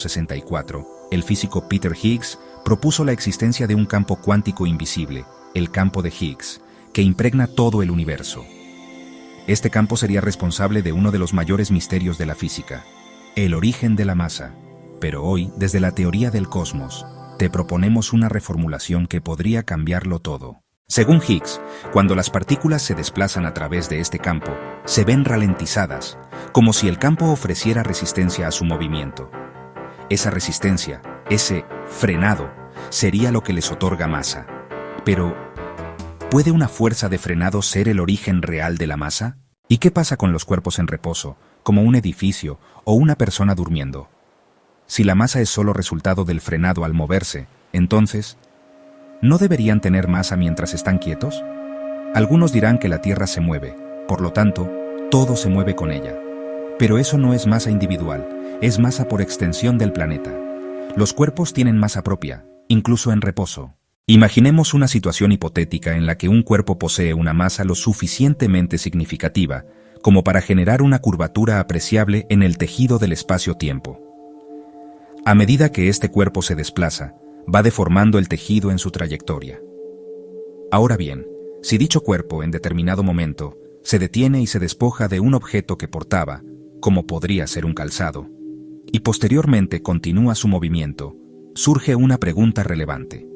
1964, el físico Peter Higgs propuso la existencia de un campo cuántico invisible, el campo de Higgs, que impregna todo el universo. Este campo sería responsable de uno de los mayores misterios de la física, el origen de la masa. Pero hoy, desde la teoría del cosmos, te proponemos una reformulación que podría cambiarlo todo. Según Higgs, cuando las partículas se desplazan a través de este campo, se ven ralentizadas, como si el campo ofreciera resistencia a su movimiento. Esa resistencia, ese frenado, sería lo que les otorga masa. Pero, ¿puede una fuerza de frenado ser el origen real de la masa? ¿Y qué pasa con los cuerpos en reposo, como un edificio o una persona durmiendo? Si la masa es solo resultado del frenado al moverse, entonces, ¿no deberían tener masa mientras están quietos? Algunos dirán que la Tierra se mueve, por lo tanto, todo se mueve con ella. Pero eso no es masa individual, es masa por extensión del planeta. Los cuerpos tienen masa propia, incluso en reposo. Imaginemos una situación hipotética en la que un cuerpo posee una masa lo suficientemente significativa como para generar una curvatura apreciable en el tejido del espacio-tiempo. A medida que este cuerpo se desplaza, va deformando el tejido en su trayectoria. Ahora bien, si dicho cuerpo en determinado momento se detiene y se despoja de un objeto que portaba, como podría ser un calzado, y posteriormente continúa su movimiento, surge una pregunta relevante.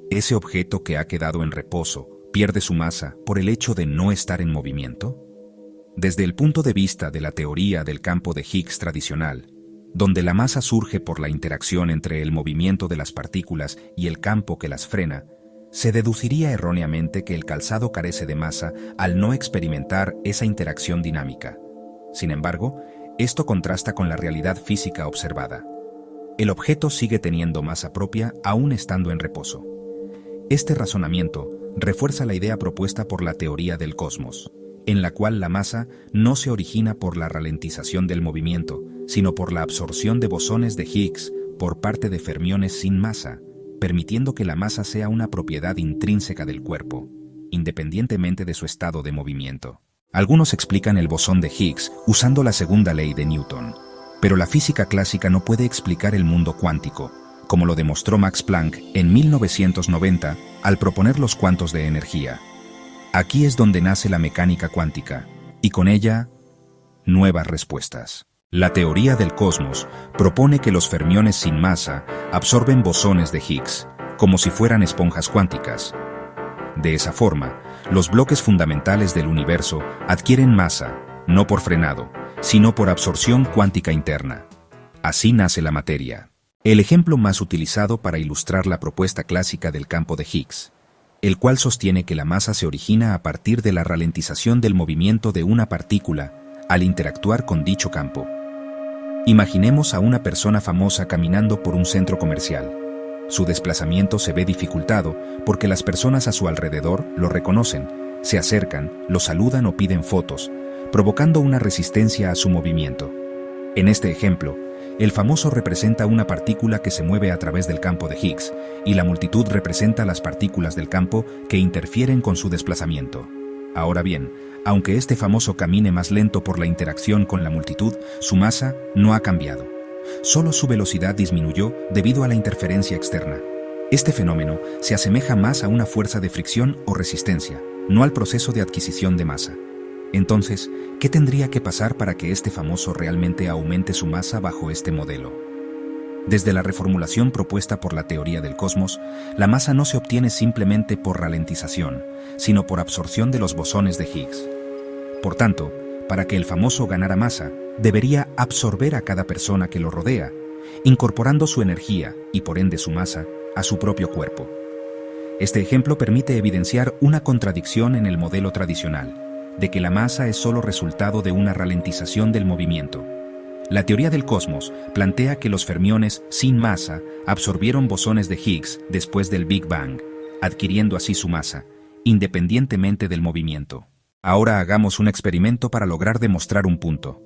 ¿Ese objeto que ha quedado en reposo pierde su masa por el hecho de no estar en movimiento? Desde el punto de vista de la teoría del campo de Higgs tradicional, donde la masa surge por la interacción entre el movimiento de las partículas y el campo que las frena, se deduciría erróneamente que el calzado carece de masa al no experimentar esa interacción dinámica. Sin embargo, esto contrasta con la realidad física observada. El objeto sigue teniendo masa propia aún estando en reposo. Este razonamiento refuerza la idea propuesta por la teoría del cosmos, en la cual la masa no se origina por la ralentización del movimiento, sino por la absorción de bosones de Higgs por parte de fermiones sin masa, permitiendo que la masa sea una propiedad intrínseca del cuerpo, independientemente de su estado de movimiento. Algunos explican el bosón de Higgs usando la segunda ley de Newton, pero la física clásica no puede explicar el mundo cuántico, como lo demostró Max Planck en 1990 al proponer los cuantos de energía. Aquí es donde nace la mecánica cuántica, y con ella, nuevas respuestas. La teoría del cosmos propone que los fermiones sin masa absorben bosones de Higgs, como si fueran esponjas cuánticas. De esa forma, los bloques fundamentales del universo adquieren masa, no por frenado, sino por absorción cuántica interna. Así nace la materia. El ejemplo más utilizado para ilustrar la propuesta clásica del campo de Higgs, el cual sostiene que la masa se origina a partir de la ralentización del movimiento de una partícula al interactuar con dicho campo. Imaginemos a una persona famosa caminando por un centro comercial. Su desplazamiento se ve dificultado porque las personas a su alrededor lo reconocen, se acercan, lo saludan o piden fotos, provocando una resistencia a su movimiento. En este ejemplo, el famoso representa una partícula que se mueve a través del campo de Higgs y la multitud representa las partículas del campo que interfieren con su desplazamiento. Ahora bien, aunque este famoso camine más lento por la interacción con la multitud, su masa no ha cambiado. Solo su velocidad disminuyó debido a la interferencia externa. Este fenómeno se asemeja más a una fuerza de fricción o resistencia, no al proceso de adquisición de masa. Entonces, ¿qué tendría que pasar para que este famoso realmente aumente su masa bajo este modelo? Desde la reformulación propuesta por la teoría del cosmos, la masa no se obtiene simplemente por ralentización, sino por absorción de los bosones de Higgs. Por tanto, para que el famoso ganara masa, debería absorber a cada persona que lo rodea, incorporando su energía, y por ende su masa, a su propio cuerpo. Este ejemplo permite evidenciar una contradicción en el modelo tradicional, de que la masa es solo resultado de una ralentización del movimiento. La teoría del cosmos plantea que los fermiones sin masa absorbieron bosones de Higgs después del Big Bang, adquiriendo así su masa, independientemente del movimiento. Ahora hagamos un experimento para lograr demostrar un punto.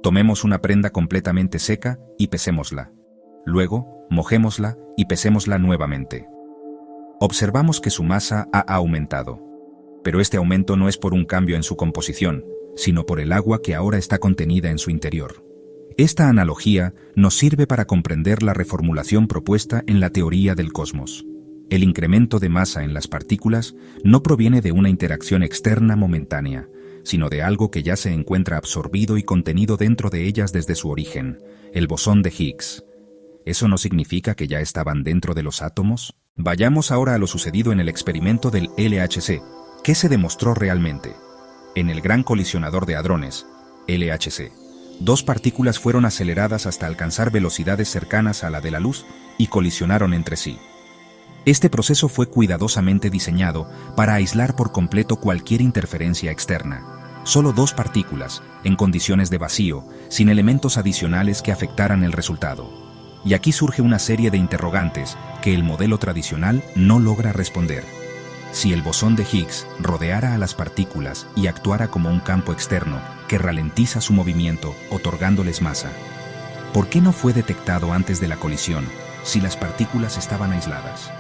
Tomemos una prenda completamente seca y pesémosla. Luego, mojémosla y pesémosla nuevamente. Observamos que su masa ha aumentado. Pero este aumento no es por un cambio en su composición, sino por el agua que ahora está contenida en su interior. Esta analogía nos sirve para comprender la reformulación propuesta en la teoría del cosmos. El incremento de masa en las partículas no proviene de una interacción externa momentánea, sino de algo que ya se encuentra absorbido y contenido dentro de ellas desde su origen, el bosón de Higgs. ¿Eso no significa que ya estaban dentro de los átomos? Vayamos ahora a lo sucedido en el experimento del LHC. ¿Qué se demostró realmente? En el Gran Colisionador de Hadrones, LHC, dos partículas fueron aceleradas hasta alcanzar velocidades cercanas a la de la luz y colisionaron entre sí. Este proceso fue cuidadosamente diseñado para aislar por completo cualquier interferencia externa. Solo dos partículas, en condiciones de vacío, sin elementos adicionales que afectaran el resultado. Y aquí surge una serie de interrogantes que el modelo tradicional no logra responder. Si el bosón de Higgs rodeara a las partículas y actuara como un campo externo que ralentiza su movimiento, otorgándoles masa, ¿por qué no fue detectado antes de la colisión si las partículas estaban aisladas?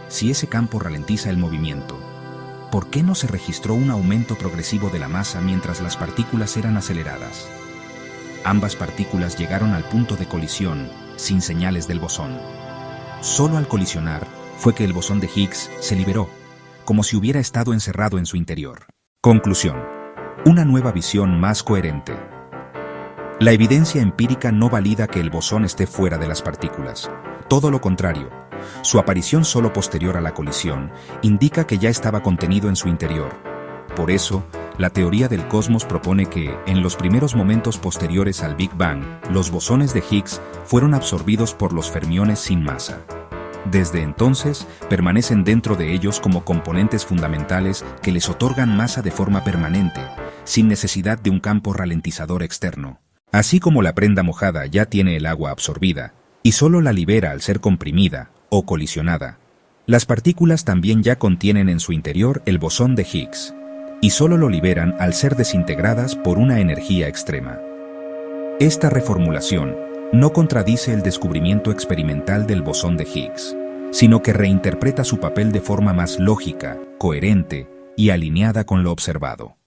Si ese campo ralentiza el movimiento, ¿por qué no se registró un aumento progresivo de la masa mientras las partículas eran aceleradas? Ambas partículas llegaron al punto de colisión sin señales del bosón. Solo al colisionar fue que el bosón de Higgs se liberó, como si hubiera estado encerrado en su interior. Conclusión. Una nueva visión más coherente. La evidencia empírica no valida que el bosón esté fuera de las partículas. Todo lo contrario, su aparición solo posterior a la colisión indica que ya estaba contenido en su interior. Por eso, la teoría del cosmos propone que, en los primeros momentos posteriores al Big Bang, los bosones de Higgs fueron absorbidos por los fermiones sin masa. Desde entonces, permanecen dentro de ellos como componentes fundamentales que les otorgan masa de forma permanente, sin necesidad de un campo ralentizador externo. Así como la prenda mojada ya tiene el agua absorbida, y solo la libera al ser comprimida o colisionada, las partículas también ya contienen en su interior el bosón de Higgs, y solo lo liberan al ser desintegradas por una energía extrema. Esta reformulación no contradice el descubrimiento experimental del bosón de Higgs, sino que reinterpreta su papel de forma más lógica, coherente y alineada con lo observado.